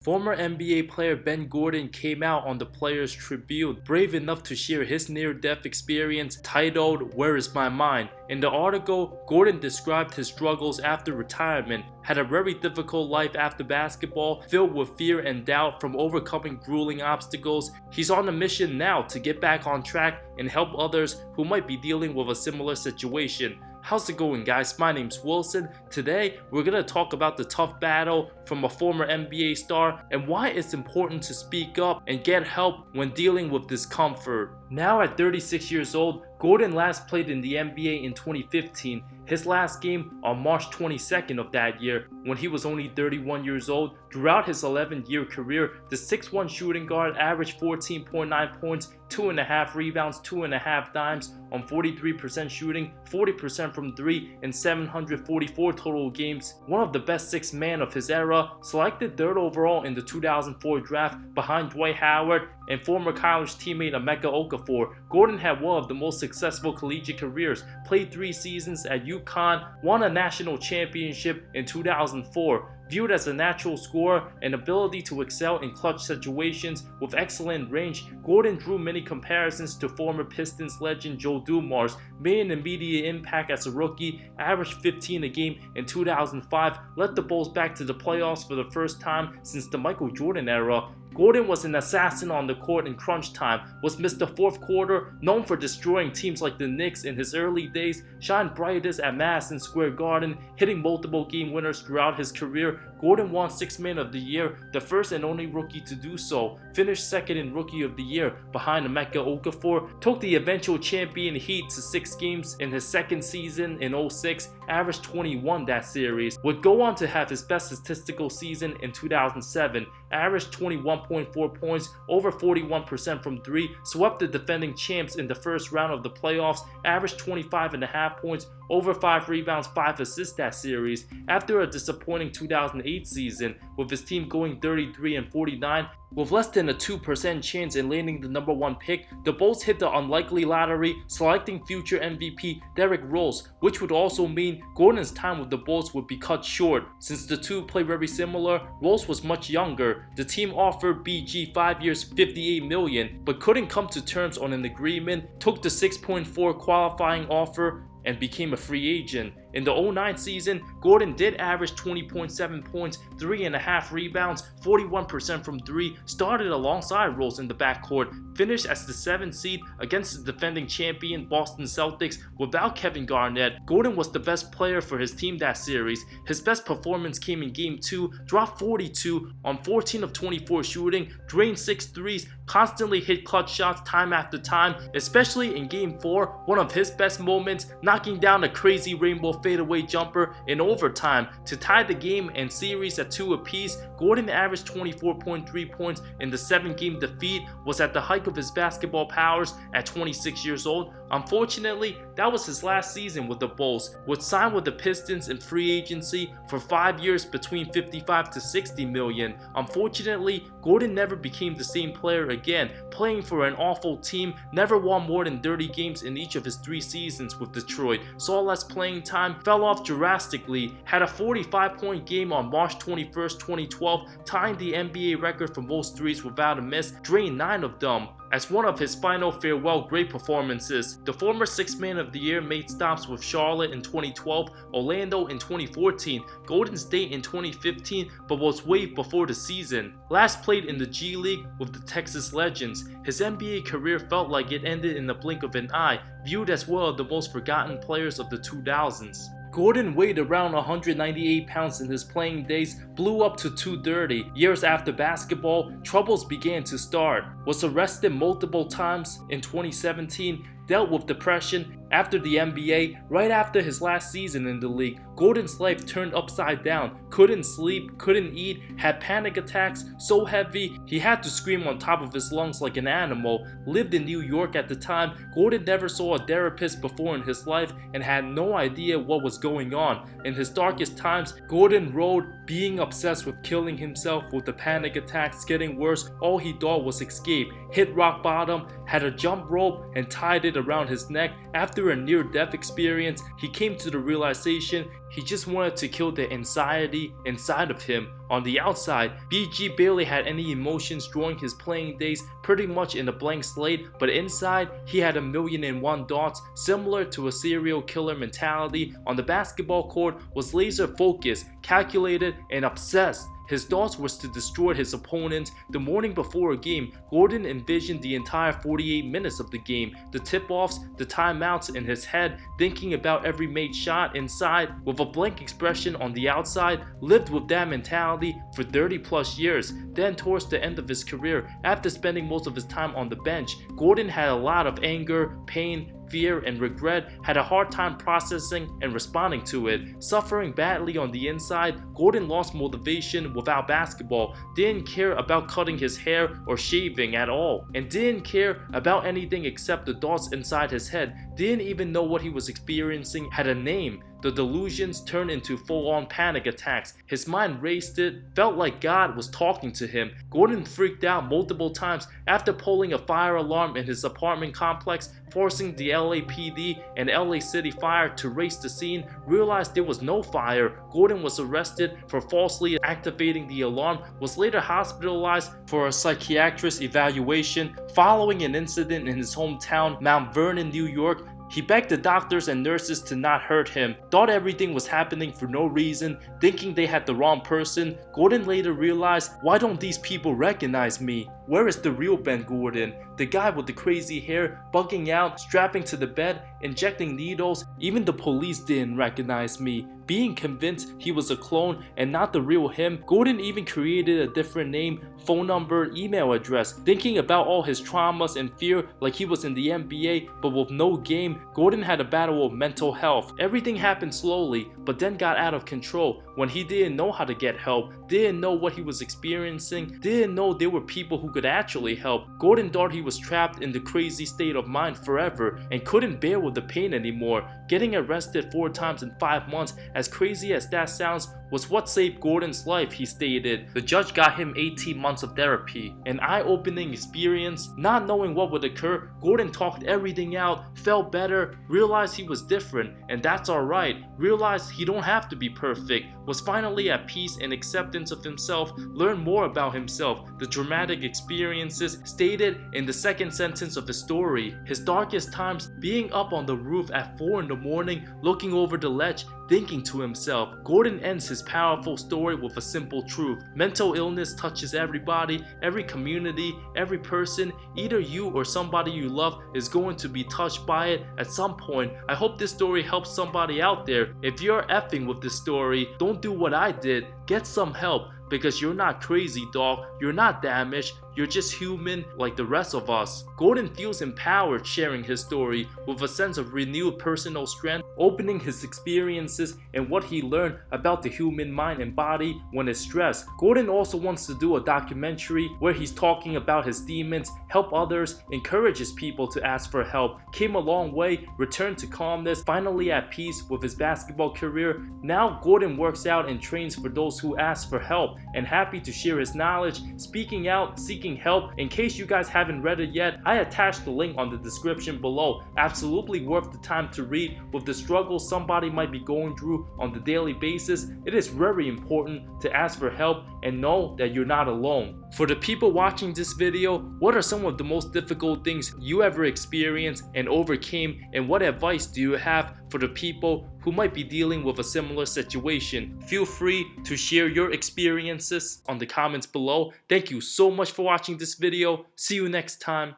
Former NBA player Ben Gordon came out on the Players Tribune, brave enough to share his near-death experience titled "Where Is My Mind?" In the article, Gordon described his struggles after retirement, had a very difficult life after basketball, filled with fear and doubt from overcoming grueling obstacles. He's on a mission now to get back on track and help others who might be dealing with a similar situation. How's it going, guys? My name's Wilson. Today, we're going to talk about the tough battle from a former NBA star and why it's important to speak up and get help when dealing with discomfort. Now at 36 years old, Gordon last played in the NBA in 2015, his last game on March 22nd of that year when he was only 31 years old. Throughout his 11-year career, the 6'1" shooting guard averaged 14.9 points, 2.5 rebounds, 2.5 dimes on 43% shooting, 40% from 3 in 744 total games. One of the best six men of his era, selected 3rd overall in the 2004 draft behind Dwight Howard and former college teammate Emeka Okafor. Gordon had one of the most successful collegiate careers, played 3 seasons at UConn, won a national championship in 2004. Viewed as a natural scorer and ability to excel in clutch situations with excellent range, Gordon drew many comparisons to former Pistons legend Joe Dumars, made an immediate impact as a rookie, averaged 15 a game in 2005, led the Bulls back to the playoffs for the first time since the Michael Jordan era. Gordon was an assassin on the court in crunch time, was Mr. Fourth Quarter, known for destroying teams like the Knicks in his early days, shined brightest at Madison Square Garden, hitting multiple game winners throughout his career. Gordon won Sixth Man of the Year, the first and only rookie to do so, finished second in Rookie of the Year behind Emeka Okafor, took the eventual champion Heat to 6 games in his second season in 06, averaged 21 that series, would go on to have his best statistical season in 2007, averaged 21.4 points, over 41% from 3, swept the defending champs in the first round of the playoffs, averaged 25.5 points, over 5 rebounds, 5 assists that series. After a disappointing 2008 season, with his team going 33-49, with less than a 2% chance in landing the number 1 pick, the Bulls hit the unlikely lottery, selecting future MVP Derrick Rose, which would also mean Gordon's time with the Bulls would be cut short. Since the two play very similar, Rose was much younger. The team offered BG 5 years $58 million, but couldn't come to terms on an agreement, took the 6.4 qualifying offer, and became a free agent. In the 09 season, Gordon did average 20.7 points, 3.5 rebounds, 41% from 3, started alongside Rose in the backcourt, finished as the 7th seed against the defending champion Boston Celtics without Kevin Garnett. Gordon was the best player for his team that series. His best performance came in Game 2, dropped 42 on 14 of 24 shooting, drained 6 threes, constantly hit clutch shots time after time, especially in Game 4, one of his best moments, knocking down a crazy rainbow fadeaway jumper in overtime to tie the game and series at 2 apiece. Gordon averaged 24.3 points in the 7-game defeat, was at the height of his basketball powers at 26 years old. Unfortunately, that was his last season with the Bulls, would sign with the Pistons in free agency for 5 years between $55 to $60 million. Unfortunately, Gordon never became the same player again, playing for an awful team, never won more than 30 games in each of his 3 seasons with Detroit, saw less playing time, fell off drastically, had a 45-point game on March 21st, 2012, tying the NBA record for most threes without a miss, drained 9 of them. As one of his final farewell great performances, the former Sixth Man of the Year made stops with Charlotte in 2012, Orlando in 2014, Golden State in 2015, but was waived before the season. Last played in the G League with the Texas Legends. His NBA career felt like it ended in the blink of an eye, viewed as one of the most forgotten players of the 2000s. Gordon weighed around 198 pounds in his playing days, blew up to 230. Years after basketball, troubles began to start. Was arrested multiple times in 2017, dealt with depression after the NBA. Right after his last season in the league, Gordon's life turned upside down. Couldn't sleep, couldn't eat, had panic attacks so heavy he had to scream on top of his lungs like an animal. Lived in New York at the time. Gordon never saw a therapist before in his life and had no idea what was going on. In his darkest times, Gordon wrote, being obsessed with killing himself with the panic attacks getting worse, all he thought was escape. Hit rock bottom, had a jump rope and tied it around his neck. After after a near-death experience, he came to the realization he just wanted to kill the anxiety inside of him. On the outside, BG barely had any emotions during his playing days, pretty much in a blank slate, but inside, he had 1,000,001 thoughts, similar to a serial killer mentality. On the basketball court, was laser focused, calculated, and obsessed. His thoughts was to destroy his opponents. The morning before a game, Gordon envisioned the entire 48 minutes of the game, the tip-offs, the timeouts in his head, thinking about every made shot inside with a blank expression on the outside, lived with that mentality for 30 plus years. Then towards the end of his career, after spending most of his time on the bench, Gordon had a lot of anger, pain, fear, and regret, had a hard time processing and responding to it. Suffering badly on the inside, Gordon lost motivation without basketball, didn't care about cutting his hair or shaving at all, and didn't care about anything except the thoughts inside his head, didn't even know what he was experiencing had a name. The delusions turned into full-on panic attacks. His mind raced, it felt like God was talking to him. Gordon freaked out multiple times after pulling a fire alarm in his apartment complex, forcing the LAPD and LA City Fire to race the scene. Realized there was no fire. Gordon was arrested for falsely activating the alarm, was later hospitalized for a psychiatrist evaluation following an incident in his hometown, Mount Vernon, New York. He begged the doctors and nurses to not hurt him, thought everything was happening for no reason, thinking they had the wrong person. Gordon later realized, why don't these people recognize me? Where is the real Ben Gordon? The guy with the crazy hair, bugging out, strapping to the bed, injecting needles. Even the police didn't recognize me. Being convinced he was a clone and not the real him, Gordon even created a different name, phone number, email address, thinking about all his traumas and fear like he was in the NBA, but with no game. Gordon had a battle of mental health. Everything happened slowly, but then got out of control when he didn't know how to get help, didn't know what he was experiencing, didn't know there were people who could actually help. Gordon thought he was trapped in the crazy state of mind forever and couldn't bear with the pain anymore. Getting arrested 4 times in 5 months, as crazy as that sounds, was what saved Gordon's life, he stated. The judge got him 18 months of therapy. An eye-opening experience. Not knowing what would occur, Gordon talked everything out, felt better, realized he was different, and that's alright. Realized he don't have to be perfect, was finally at peace and acceptance of himself, learned more about himself. The dramatic experiences stated in the second sentence of his story. His darkest times, being up on the roof at 4 in the morning, looking over the ledge, thinking to himself. Gordon ends his powerful story with a simple truth. Mental illness touches everybody, every community, every person. Either you or somebody you love is going to be touched by it at some point. I hope this story helps somebody out there. If you're effing with this story, don't do what I did. Get some help, because you're not crazy, dog. You're not damaged. You're just human like the rest of us. Gordon feels empowered sharing his story with a sense of renewed personal strength, opening his experiences and what he learned about the human mind and body when it's stressed. Gordon also wants to do a documentary where he's talking about his demons, help others, encourages people to ask for help. Came a long way, returned to calmness, finally at peace with his basketball career. Now Gordon works out and trains for those who ask for help, and happy to share his knowledge, speaking out, seeking help. In case you guys haven't read it yet, I attached the link on the description below. Absolutely worth the time to read. With the struggles somebody might be going through on the daily basis, it is very important to ask for help and know that you're not alone. For the people watching this video, what are some of the most difficult things you ever experienced and overcame, and what advice do you have for the people who might be dealing with a similar situation? Feel free to share your experiences on the comments below. Thank you so much for watching this video. See you next time.